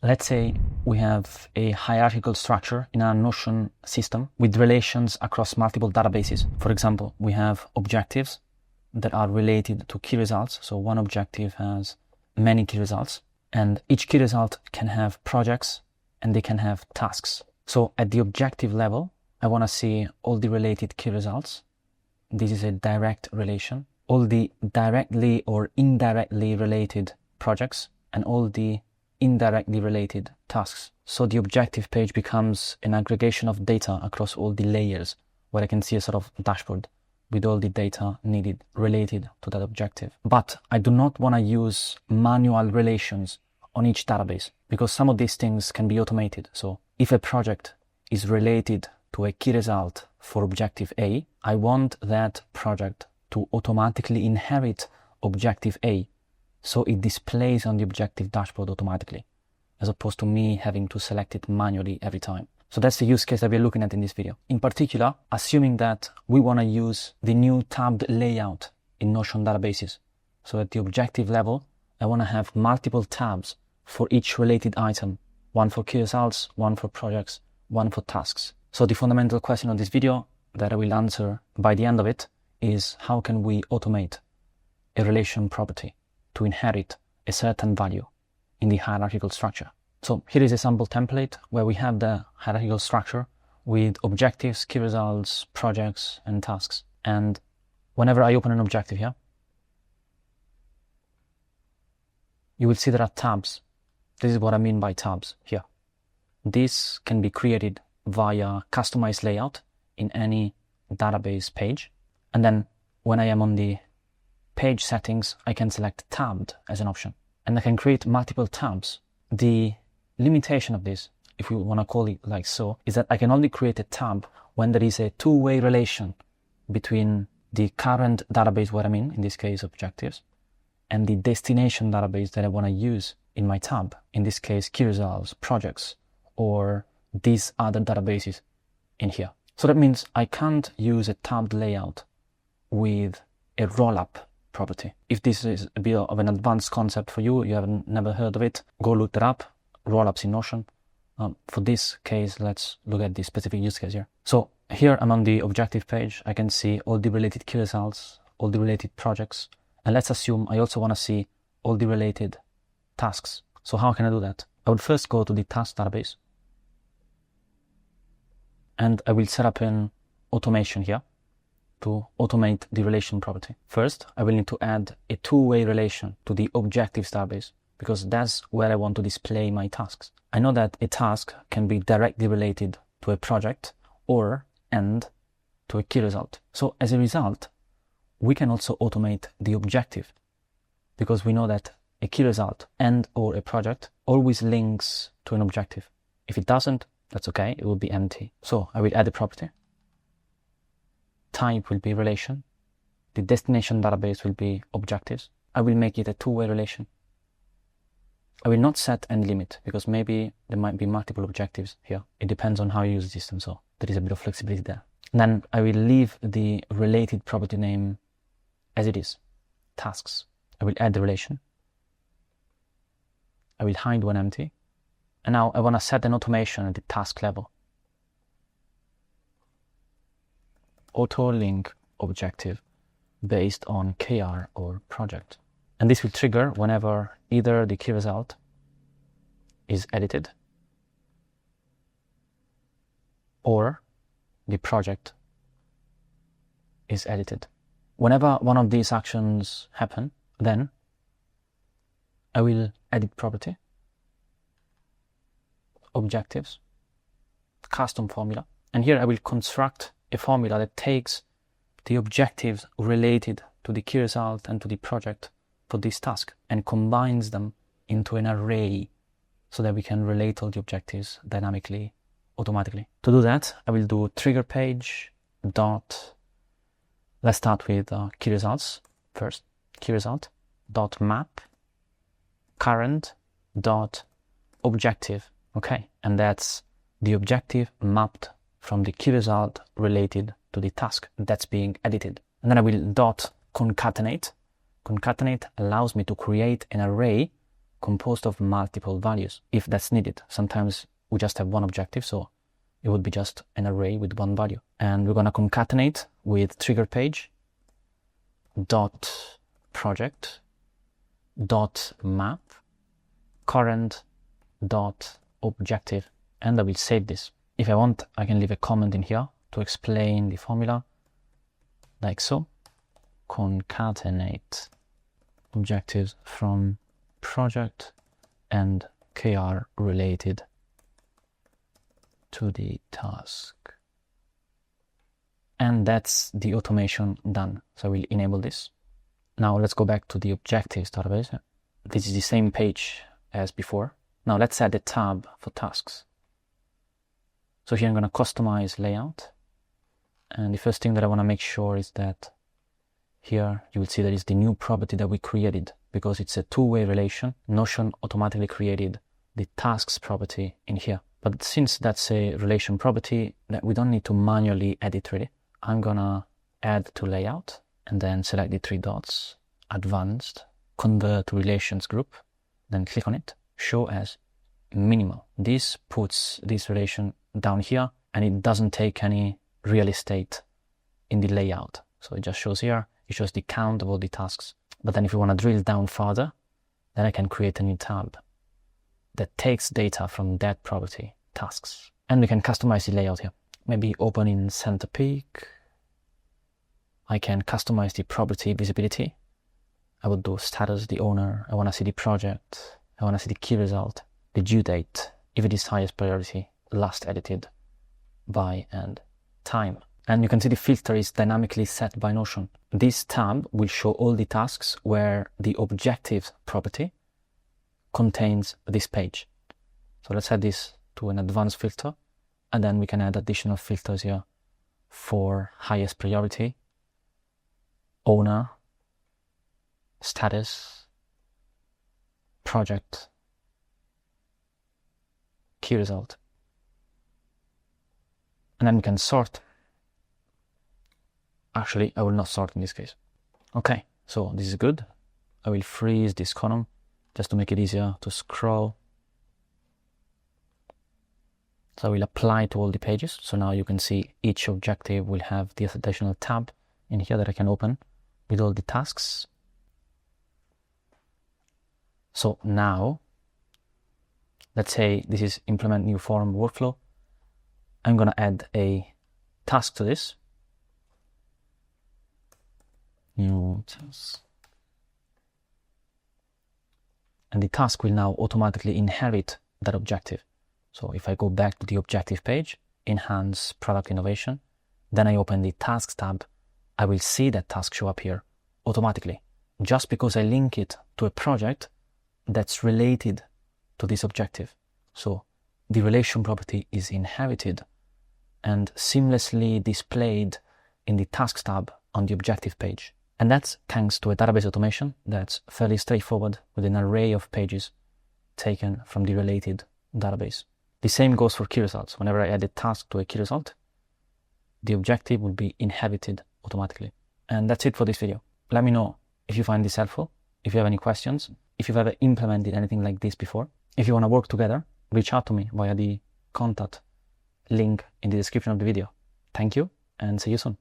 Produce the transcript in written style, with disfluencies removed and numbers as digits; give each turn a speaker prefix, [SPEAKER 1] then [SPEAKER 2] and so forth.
[SPEAKER 1] Let's say we have a hierarchical structure in our Notion system with relations across multiple databases. For example, we have objectives that are related to key results. So one objective has many key results, and each key result can have projects and they can have tasks. So at the objective level, I want to see all the related key results. This is a direct relation. All the directly or indirectly related projects and all the indirectly related tasks. So the objective page becomes an aggregation of data across all the layers, where I can see a sort of dashboard with all the data needed related to that objective. But I do not want to use manual relations on each database, because some of these things can be automated. So if a project is related to a key result for objective A, I want that project to automatically inherit objective A, so it displays on the objective dashboard automatically, as opposed to me having to select it manually every time. So that's the use case that we're looking at in this video. In particular, assuming that we want to use the new tabbed layout in Notion databases. So at the objective level, I want to have multiple tabs for each related item, one for key results, one for projects, one for tasks. So the fundamental question of this video that I will answer by the end of it is, how can we automate a relation property to inherit a certain value in the hierarchical structure? So here is a sample template where we have the hierarchical structure with objectives, key results, projects, and tasks. And whenever I open an objective here, you will see there are tabs. This is what I mean by tabs here. This can be created via customized layout in any database page. And then when I am on the page settings, I can select tabbed as an option. And I can create multiple tabs. The limitation of this, if we want to call it like so, is that I can only create a tab when there is a two-way relation between the current database where I'm in this case objectives, and the destination database that I want to use in my tab, in this case key results, projects, or these other databases in here. So that means I can't use a tabbed layout with a roll-up property. If this is a bit of an advanced concept for you, you haven't never heard of it, go look that up. Roll-ups in Notion. For this case, let's look at the specific use case here. So here I'm on the objective page. I can see all the related key results, all the related projects, and let's assume I also want to see all the related tasks. So how can I do that? I would first go to the task database, and I will set up an automation here to automate the relation property. First, I will need to add a two-way relation to the objectives database, because that's where I want to display my tasks. I know that a task can be directly related to a project and to a key result. So as a result, we can also automate the objective, because we know that a key result and or a project always links to an objective. If it doesn't, that's okay, it will be empty. So I will add a property. Type will be relation. The destination database will be objectives. I will make it a two-way relation. I will not set any limit, because maybe there might be multiple objectives here. It depends on how you use the system, so there is a bit of flexibility there. And then I will leave the related property name as it is, tasks. I will add the relation. I will hide when empty. And now I want to set an automation at the task level. Auto link objective based on KR or project. And this will trigger whenever either the key result is edited or the project is edited. Whenever one of these actions happen, then I will edit property, objectives, custom formula. And here I will construct a formula that takes the objectives related to the key result and to the project for this task and combines them into an array so that we can relate all the objectives dynamically, automatically. To do that, I will do trigger page dot, let's start with key results first, key result dot map current dot objective. Okay, and that's the objective mapped from the key result related to the task that's being edited. And then I will dot concatenate. Concatenate allows me to create an array composed of multiple values if that's needed. Sometimes we just have one objective, so it would be just an array with one value. And we're going to concatenate with trigger page dot project dot map current dot objective, and I will save this. If I want, I can leave a comment in here to explain the formula, like so. Concatenate objectives from project and KR related to the task. And that's the automation done. So we'll enable this. Now let's go back to the objectives database. This is the same page as before. Now let's add a tab for tasks. So here I'm going to customize layout. And the first thing that I want to make sure is that here you will see that is the new property that we created, because it's a two-way relation. Notion automatically created the tasks property in here. But since that's a relation property that we don't need to manually edit really, I'm gonna add to layout and then select the three dots, advanced, convert to relations group, then click on it, show as minimal. This puts this relation down here and it doesn't take any real estate in the layout. So it just shows here, it shows the count of all the tasks. But then if you want to drill down further, then I can create a new tab that takes data from that property, tasks. And we can customize the layout here. Maybe open in center peak. I can customize the property visibility. I would do status, the owner. I want to see the project. I want to see the key result, the due date, if it is highest priority, last edited by, and time. And you can see the filter is dynamically set by Notion. This tab will show all the tasks where the objectives property contains this page. So let's add this to an advanced filter, and then we can add additional filters here for highest priority, owner, status, project, key result. And then we can sort. Actually, I will not sort in this case. Okay, so this is good. I will freeze this column just to make it easier to scroll. So I will apply to all the pages. So now you can see each objective will have the additional tab in here that I can open with all the tasks. So now, let's say this is implement new form workflow. I'm going to add a task to this. New task. And the task will now automatically inherit that objective. So if I go back to the objective page, enhance product innovation, then I open the tasks tab, I will see that task show up here automatically, just because I link it to a project that's related to this objective. So the relation property is inherited and seamlessly displayed in the tasks tab on the objective page. And that's thanks to a database automation that's fairly straightforward with an array of pages taken from the related database. The same goes for key results. Whenever I add a task to a key result, the objective will be inherited automatically. And that's it for this video. Let me know if you find this helpful, if you have any questions, if you've ever implemented anything like this before. If you want to work together, reach out to me via the contact link in the description of the video. Thank you and see you soon.